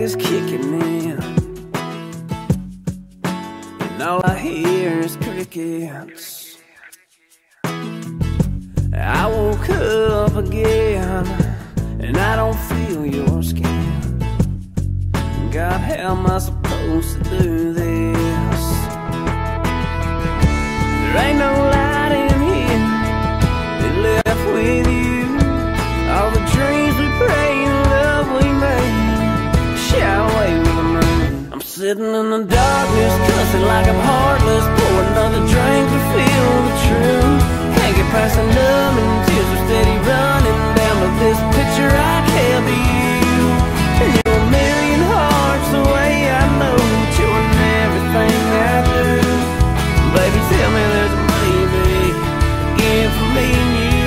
is kicking in, and all I hear is crickets. I woke up again, and I don't feel your skin. God, how am I supposed to do this? There ain't no light in here that left with you. All the dreams we prayed and love we made shy away with the moon. I'm sitting in the darkness, cussing like I'm heartless. Pour another drink to feel the truth. Can't get past the numb and tears are steady running down to this picture I kept of you. And you're a million hearts the way I know that you're in everything I do. Baby, tell me there's a maybe again for me and you,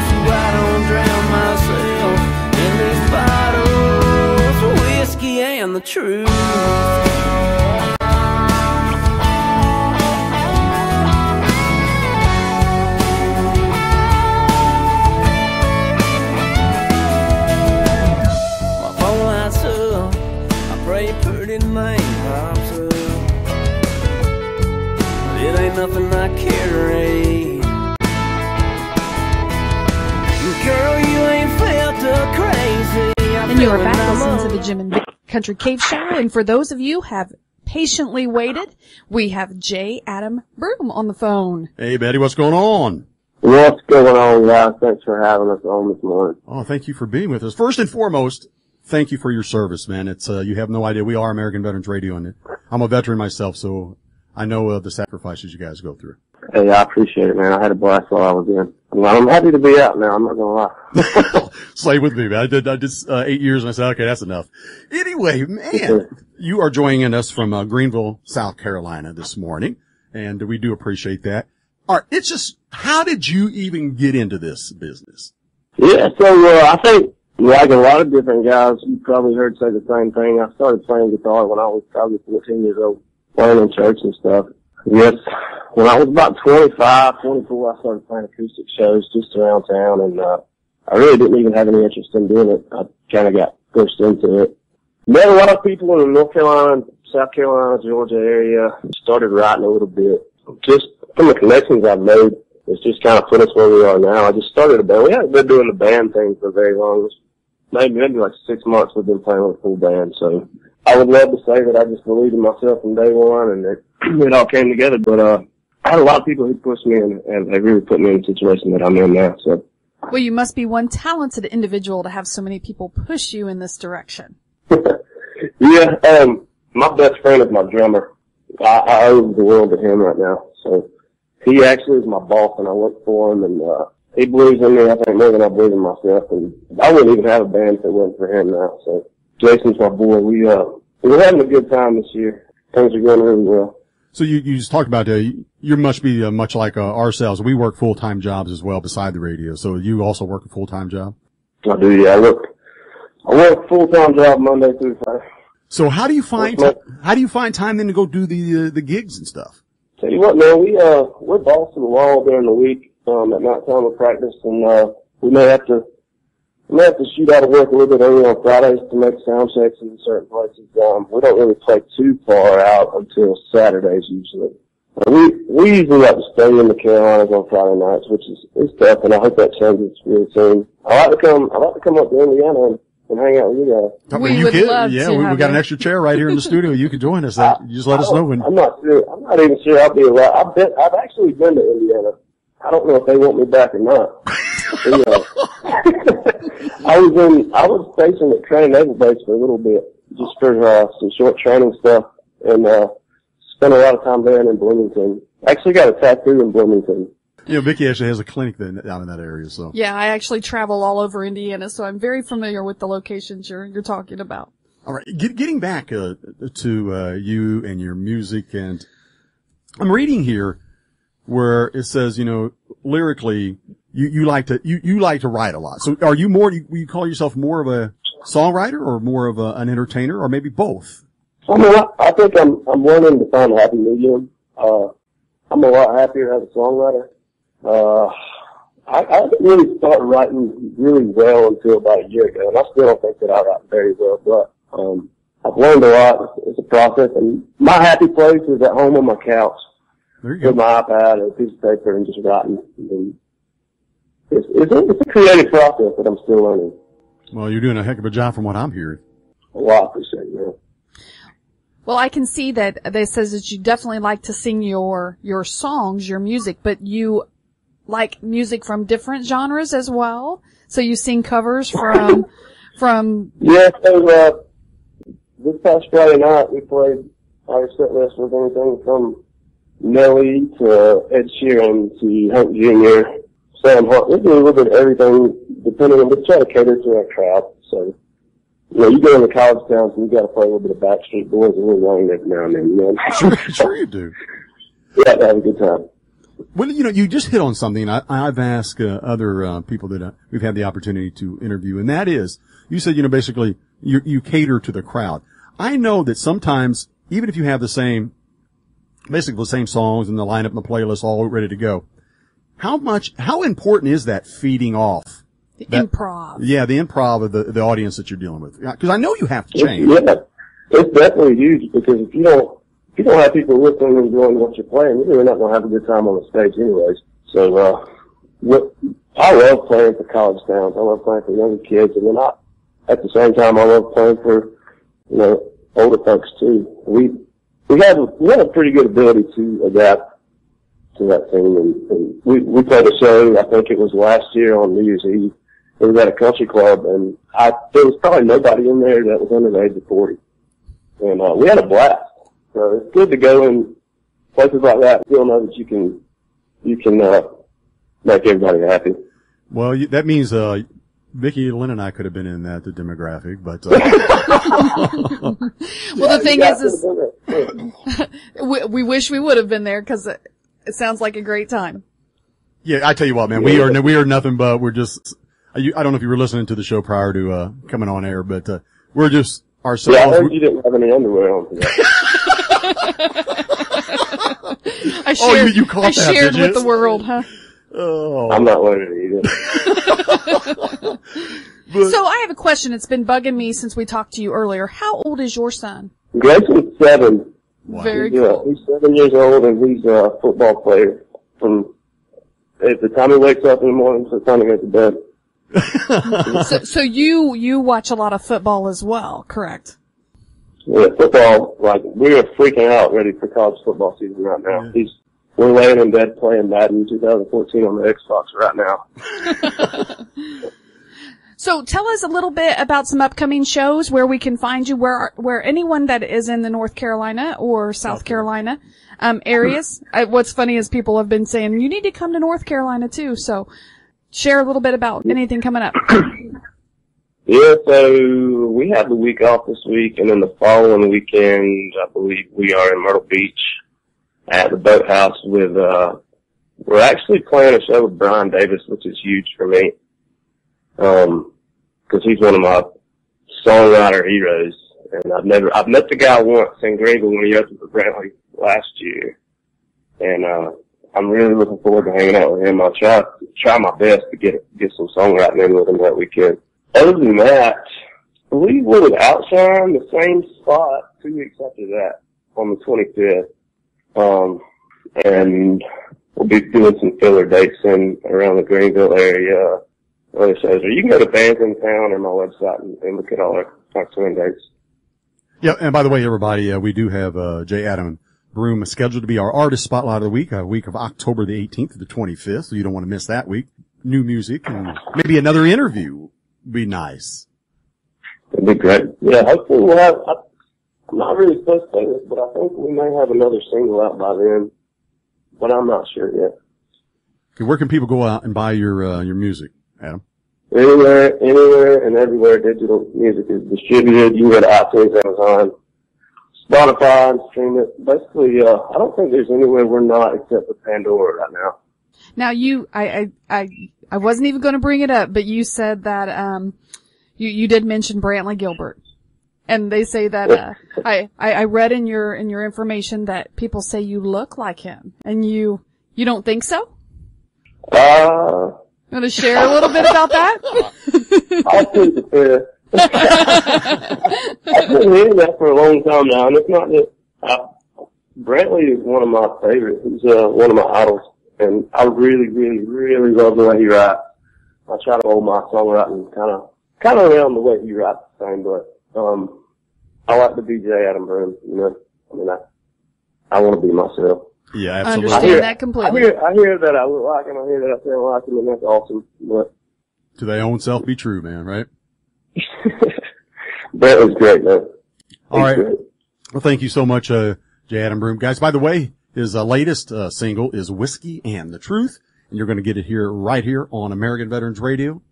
so I don't drown myself in these bottles of whiskey and the truth. Nothing I carry. Girl, you ain't felt crazy. And you are back listening to the Jim and Vic Country Cave Show. And for those of you who have patiently waited, we have J. Adam Broome on the phone. Hey, Betty, what's going on? What's going on, guys? Thanks for having us on this morning. Oh, thank you for being with us. First and foremost, thank you for your service, man. It's you have no idea. We are American Veterans Radio, and I'm a veteran myself, so I know the sacrifices you guys go through. Hey, I appreciate it, man. I had a blast while I was in. I'm happy to be out now. I'm not gonna lie. Stay with me, man. I did 8 years, and I said, okay, that's enough. Anyway, man, you are joining us from Greenville, South Carolina this morning, and we do appreciate that. All right, it's just, how did you even get into this business? Yeah, so I think, like a lot of different guys, you probably heard say the same thing. I started playing guitar when I was probably 14 years old. Playing in church and stuff. Yes, when I was about 25, 24, I started playing acoustic shows just around town, and I really didn't even have any interest in doing it. I kind of got pushed into it. Met a lot of people in the North Carolina, South Carolina, Georgia area. Started writing a little bit. Just from the connections I've made, it's just kind of put us where we are now. I just started a band. We haven't been doing the band thing for very long. Maybe like 6 months we've been playing with a full band, so I would love to say that I just believed in myself from day one and that it all came together, but I had a lot of people who pushed me and they really put me in the situation that I'm in now. So, well, you must be one talented individual to have so many people push you in this direction. Yeah, my best friend is my drummer. I owe the world to him right now. So he actually is my boss and I work for him, and he believes in me, I think, more than I believe in myself, and I wouldn't even have a band if it wasn't for him now. So Jason's my boy. We're having a good time this year. Things are going really well. So you just talked about, you must be much like ourselves. We work full-time jobs as well beside the radio. So you also work a full-time job? I do, yeah. I work a full-time job Monday through Friday. So how do you find time then to go do the gigs and stuff? Tell you what, man, we're balls to the wall during the week. At night time we practice, and we may have to shoot out of work a little bit early on Fridays to make sound checks in certain places. We don't really play too far out until Saturdays usually. We usually like to stay in the Carolinas on Friday nights, which is tough, and I hope that changes really soon. I like to come up to Indiana and hang out with you guys. We would love to. Yeah, we got an extra chair right here in the studio. You can join us. You just let us know when. I'm not even sure I'll be around. I've actually been to Indiana. I don't know if they want me back or not. I was stationed at Crane Naval Base for a little bit, just for some short training stuff, and spent a lot of time there and in Bloomington. Actually got a tattoo in Bloomington. Vicky actually has a clinic down in that area, so. Yeah, I actually travel all over Indiana, so I'm very familiar with the locations you're talking about. All right, getting back to you and your music, and I'm reading here where it says, lyrically, you like to write a lot. So are you you call yourself more of a songwriter or more of an entertainer, or maybe both? I think I'm learning to find a happy medium. I'm a lot happier as a songwriter. I didn't really start writing really well until about a year ago, and I still don't think that I write very well, but I've learned a lot. It's a process, and my happy place is at home on my couch There you go. with my iPad and a piece of paper and just writing. And it's a creative process that I'm still learning. Well, you're doing a heck of a job from what I'm hearing. Well, I appreciate it, man. Well, I can see that it says that you definitely like to sing your songs, your music, but you like music from different genres as well. So you sing covers from. Yeah, so, this past Friday night we played our set list with anything from Nelly to Ed Sheeran to Hank Jr., Sam Hunt. We do a little bit of everything depending on, we try to cater to our crowd. So, you know, you go into college towns and you got to play a little bit of Backstreet Boys and Lil Wayne every now and then, you know. Sure you do. Yeah, to have a good time. Well, you know, you just hit on something I've asked other people that we've had the opportunity to interview, and that is, you said, you know, basically you cater to the crowd. I know that sometimes, even if you have basically the same songs and the lineup and the playlist all ready to go, how important is that feeding off? Improv. Yeah, the improv of the audience that you're dealing with. Because I know you have to change. It's definitely huge, because if you don't have people listening and enjoying what you're playing, you're really not going to have a good time on the stage anyways. So, I love playing for college towns. I love playing for younger kids, and then at the same time, I love playing for, you know, older folks too. We have a pretty good ability to adapt to that thing, and we played a show, I think it was last year on New Year's Eve. It was at a country club, and there was probably nobody in there that was under the age of 40. And, we had a blast. So it's good to go in places like that and still know that you can make everybody happy. Well, that means, Vicki, Lynn, and I could have been in that demographic, but, Well, the thing is we wish we would have been there, because it sounds like a great time. yeah, I tell you what, man, we are nothing but, we're just, I don't know if you were listening to the show prior to, coming on air, but, we're just ourselves. Yeah, I heard you didn't have any underwear on today. I shared, you caught I that, shared did you? with the world, huh? Oh. I'm not wearing it either. So I have a question. It's been bugging me since we talked to you earlier. How old is your son? Grayson's 7. Wow. Very cool. He's 7 years old, and he's a football player from at the time he wakes up in the morning to the time he goes to bed. So you watch a lot of football as well, correct? Yeah, football, like, we're freaking out ready for college football season right now. Yeah. We're laying in bed playing Madden 2014 on the Xbox right now. So tell us a little bit about some upcoming shows, where we can find you, where anyone that is in the North Carolina or South Carolina areas. What's funny is people have been saying, you need to come to North Carolina too. So share a little bit about anything coming up. Yeah, so we have the week off this week, and then the following weekend, I believe we are in Myrtle Beach at the Boathouse with, we're actually playing a show with Brian Davis, which is huge for me. Cause he's one of my songwriter heroes. And I've met the guy once in Greenville when he opened for Brantley last year. And, I'm really looking forward to hanging out with him. I'll try my best to get some songwriting in with him that weekend. Other than that, I believe we're with Outshine, the same spot 2 weeks after that on the 25th. And we'll be doing some filler dates around the Greenville area. Other shows, or you can go to Bands in Town or my website and look at all our touring dates. Yeah, and by the way, everybody, we do have J. Adam Broome scheduled to be our artist spotlight of the week of October the 18th to the 25th, so you don't want to miss that week. New music and maybe another interview would be nice. It'd be great. Yeah, hopefully we'll have, I'm not really supposed to say this, but I think we may have another single out by then, but I'm not sure yet. Okay, where can people go out and buy your music, Adam? Anywhere and everywhere digital music is distributed. You can go to iTunes, Amazon, Spotify, and stream it. Basically, I don't think there's anywhere we're not except for Pandora right now. Now I wasn't even going to bring it up, but you said that, you did mention Brantley Gilbert. And they say that, I read in your information that people say you look like him. And you don't think so? Want to share a little bit about that? I'll keep it fair. I've been hearing that for a long time now, and it's not that Brantley is one of my favorites. He's one of my idols, and I really, really, really love the way he writes. I try to hold my songwriting kind of around the way he writes the same, but I like the DJ Adam Broome. You know, I mean, I want to be myself. Yeah, I absolutely. understand that completely. I hear that I look like him. I hear that I sound like him, and that's awesome. But To their own self be true, man, right? Brett was great, man. All right. Great. Well, thank you so much, J. Adam Broome. Guys, by the way, his latest single is Whiskey and the Truth, and you're going to get it right here on American Veterans Radio.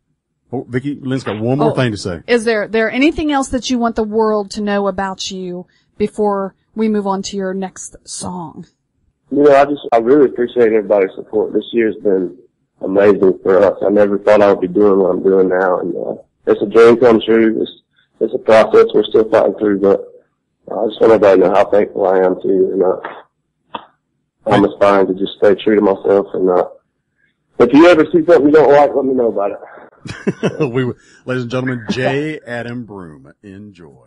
Oh, Vicki, Lynn's got one more thing to say. Is there anything else that you want the world to know about you before we move on to your next song? You know, I really appreciate everybody's support. This year's been amazing for us. I never thought I would be doing what I'm doing now, and it's a dream come true. It's a process we're still fighting through, but I just want everybody to know how thankful I am to you, and I'm aspiring to just stay true to myself, and if you ever see something you don't like, let me know about it. Ladies and gentlemen, J. Adam Broome. Enjoy.